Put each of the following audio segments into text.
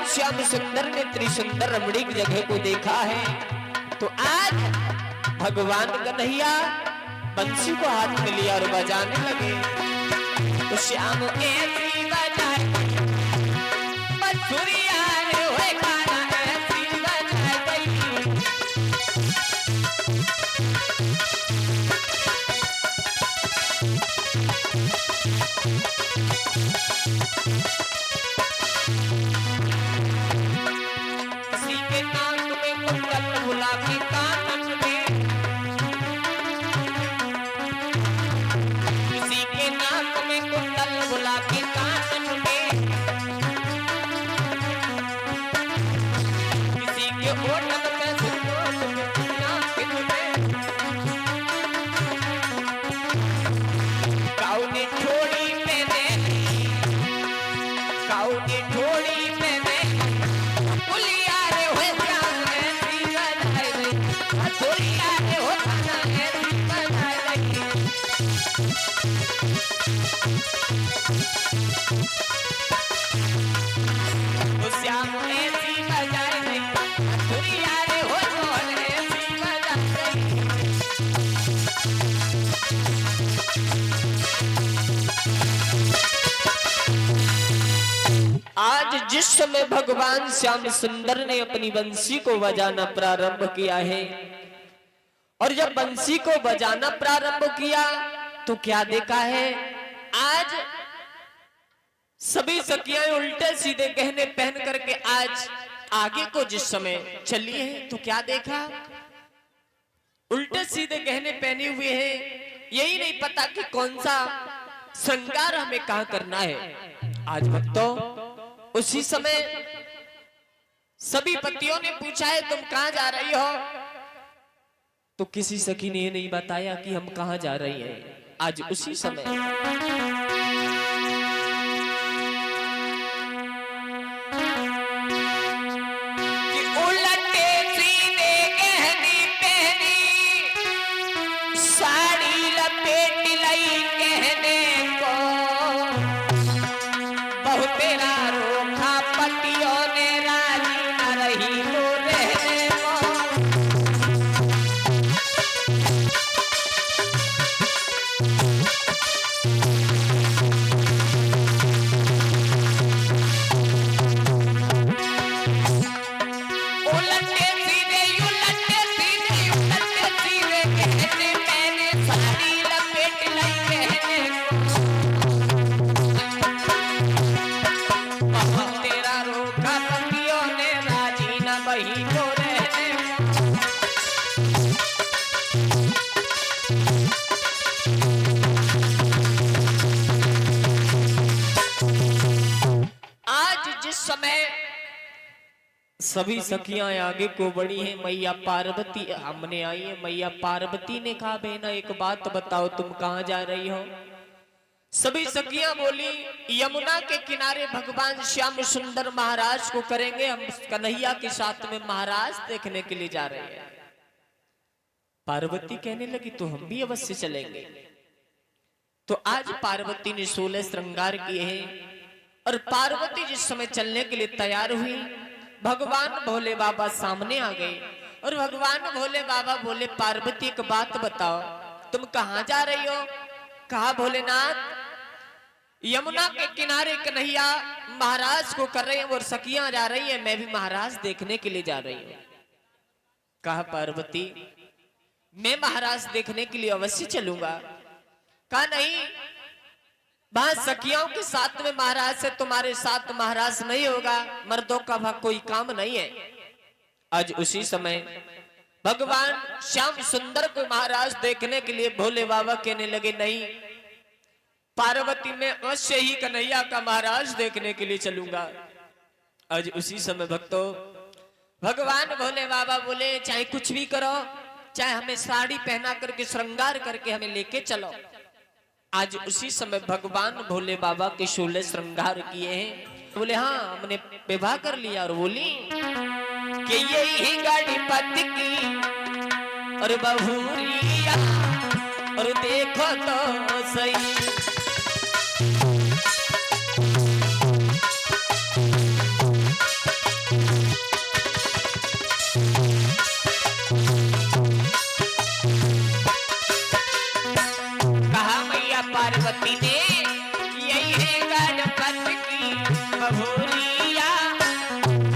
श्याम सुंदर ने त्रिसुंदर रमणीक जगह को देखा है, तो आज भगवान कन्हैया बंसी को हाथ में लिया और बजाने लगे। तो श्याम ऐसी बजाए बंसुरिया रे होए गाना ऐसी बजाए गई। किसी के नाक में कुंडल गुलाबी कान में, किसी के नाक में कुंडल गुलाबी कान में, किसी के होठन में सिंदूर नाक में, काउनी ठोड़ी मैंने, काउनी ठोड़ी मैंने पुलिया रे होए श्याम ऐसी बजाए गई, पुलिया रे हो गाना ऐसी बजाए गई। तो श्याम ऐसी बजाए गई, पुलिया रे हो ढोल ऐसी बजाए गई। आज जिस समय भगवान श्याम सुंदर ने अपनी बंसी को बजाना प्रारंभ किया है, और जब बंसी को बजाना प्रारंभ किया तो क्या देखा है, आज सभी सखियां उल्टे सीधे गहने पहन करके आज आगे को जिस समय चली है, तो क्या देखा, उल्टे सीधे गहने पहने हुए हैं। यही नहीं पता कि कौन सा श्रृंगार हमें कहां करना है। आज भक्तों, उसी समय सभी पतियों ने पूछा है तुम कहां जा रही हो, तो किसी सखी ने ये नहीं बताया कि हम कहां जा रही हैं। आज उसी समय कि उलटे सीधे गहनी पहनी, साड़ी लपेट लाई कहने को, बहुत तेरा रोका पतियों ने राजी न रही तो रहने को। उलटे सीधे उलटे सीधे उलटे सीधे कहने मैंने साड़ी लपेट लाई कहने को, तेरा रोका पतियों ने राजी न बही तो रहने को। आज जिस समय सभी सखियां आगे को बढ़ी हैं, मैया पार्वती हमने आई है। मैया पार्वती ने कहा बहना एक बात बताओ, तुम कहां जा रही हो। सभी सखियां बोली यमुना के किनारे भगवान श्याम सुंदर महाराज को करेंगे, हम कन्हैया के साथ में महाराज देखने के लिए जा रहे हैं। पार्वती कहने लगी तो हम भी अवश्य चलेंगे। तो आज पार्वती ने 16 श्रृंगार किए हैं, और पार्वती जिस समय चलने के लिए तैयार हुई, भगवान भोले बाबा सामने आ गए, और भगवान भोले बाबा बोले पार्वती एक बात बताओ, तुम कहां जा रही हो। कहा भोलेनाथ, यमुना के किनारे कन्हैया महाराज को कर रहे हैं और सखियां जा रही है, मैं भी महाराज देखने के लिए जा रही हूं। कहा पार्वती मैं महाराज देखने के लिए अवश्य चलूंगा। कहा नहीं, वहां सखियों के साथ में महाराज से तुम्हारे साथ महाराज नहीं होगा, मर्दों का वहां कोई काम नहीं है। आज उसी समय भगवान श्याम सुंदर को महाराज देखने के लिए भोले बाबा कहने लगे नहीं, पार्वती में अवश्य ही कन्हैया का महाराज देखने के लिए चलूंगा। आज उसी समय भक्तों भगवान भोले बाबा बोले चाहे कुछ भी करो, चाहे हमें साड़ी पहना करके श्रृंगार करके हमें लेके चलो। आज उसी समय भगवान भोले बाबा के 16 श्रृंगार किए हैं। बोले हाँ हमने विवाह कर लिया, और बोली कि यही गाड़ी पति की और बहुरिया, और देखो तो सही बहुरिया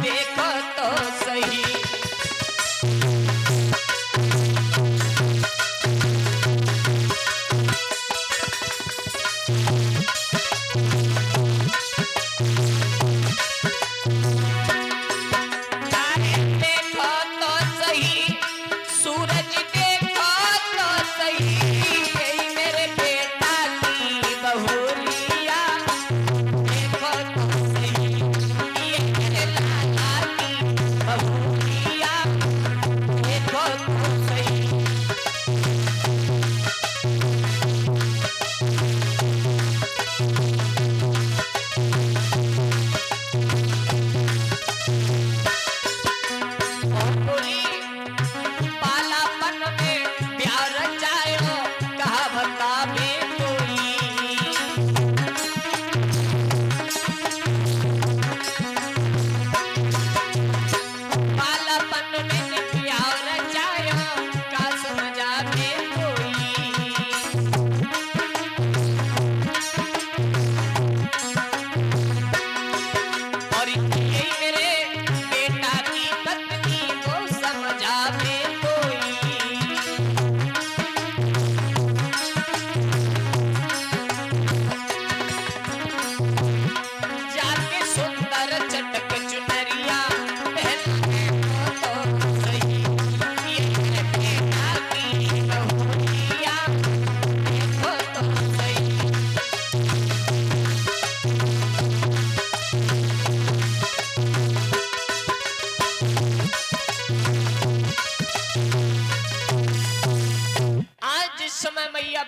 देखो तो सही।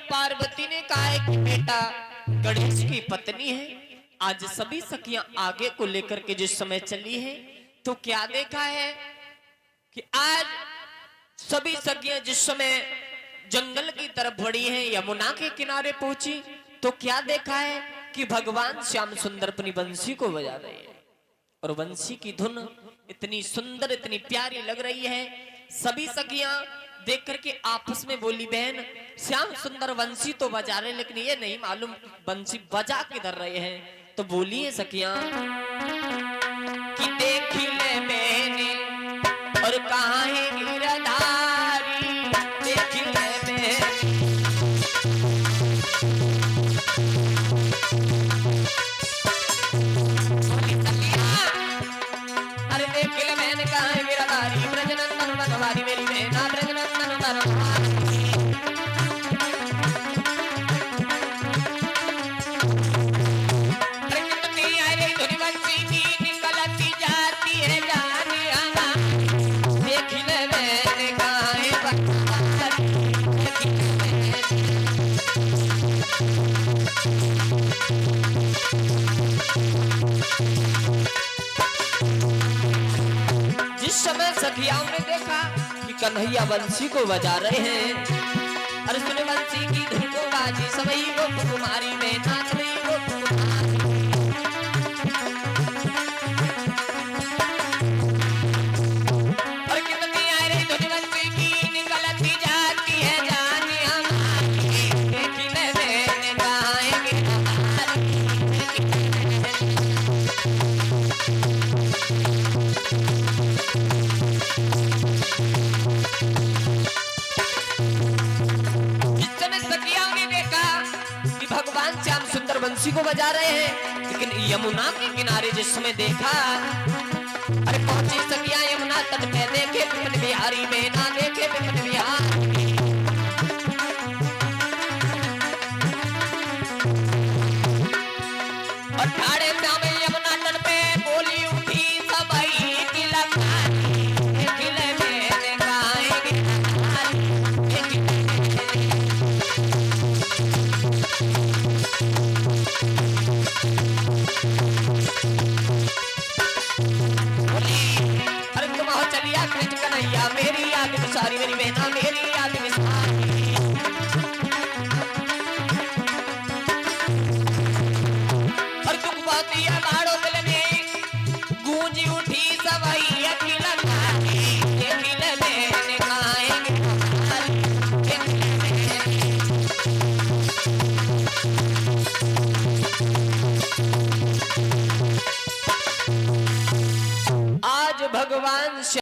पार्वती ने कहा है कि बेटा गणेश की पत्नी है। आज सभी सखियां आगे को लेकर के जिस समय चली है तो क्या देखा है कि आज सभी सखियां जिस समय जंगल की तरफ बढ़ी हैं, यमुना के किनारे पहुंची तो क्या देखा है कि भगवान श्याम सुंदर अपनी बंसी को बजा रहे हैं और बंसी की धुन इतनी सुंदर इतनी प्यारी लग रही है। सभी सखियां देख करके आपस में बोली, बहन श्याम सुंदर बंसी तो बजा रहे लेकिन ये नहीं मालूम बंसी बजा किधर रहे हैं। तो बोलिए सखियां कि देख ले मैंने और कहाँ है गिरधारी, देख ले मैंने अरे देख ले मैंने कहाँ है गिरधारी, ब्रजनंदन बनवारी मेरी बहना ब्रजनंदन बनवारी। जिस समय सखियाओं ने देखा कि कन्हैया बंसी को बजा रहे हैं, अरे सुने बंसी की धुन को बाजी सभी गोप कुमारी में नाच रही गोप कुमारी। और कितनी आ रही धुन बंसी की निकलती जाती है जानी हमारी, देखने मैंने गाएंगे श्याम सुंदर बंसी को बजा रहे हैं। लेकिन यमुना के किनारे जिस समय देखा, अरे पहुंची सखियां यमुना तट पे, देखे विपिन बिहारी में ना देखे विपिन बिहारी। और ठाड़े श्याम यमुना तट पे बोली उठी सबई की लखानी, देख ले मैंने गाएंगे अरे तुम आओ चलिया कृष्ण कन्हैया मेरी याद सारी मेरी बहना मेरी याद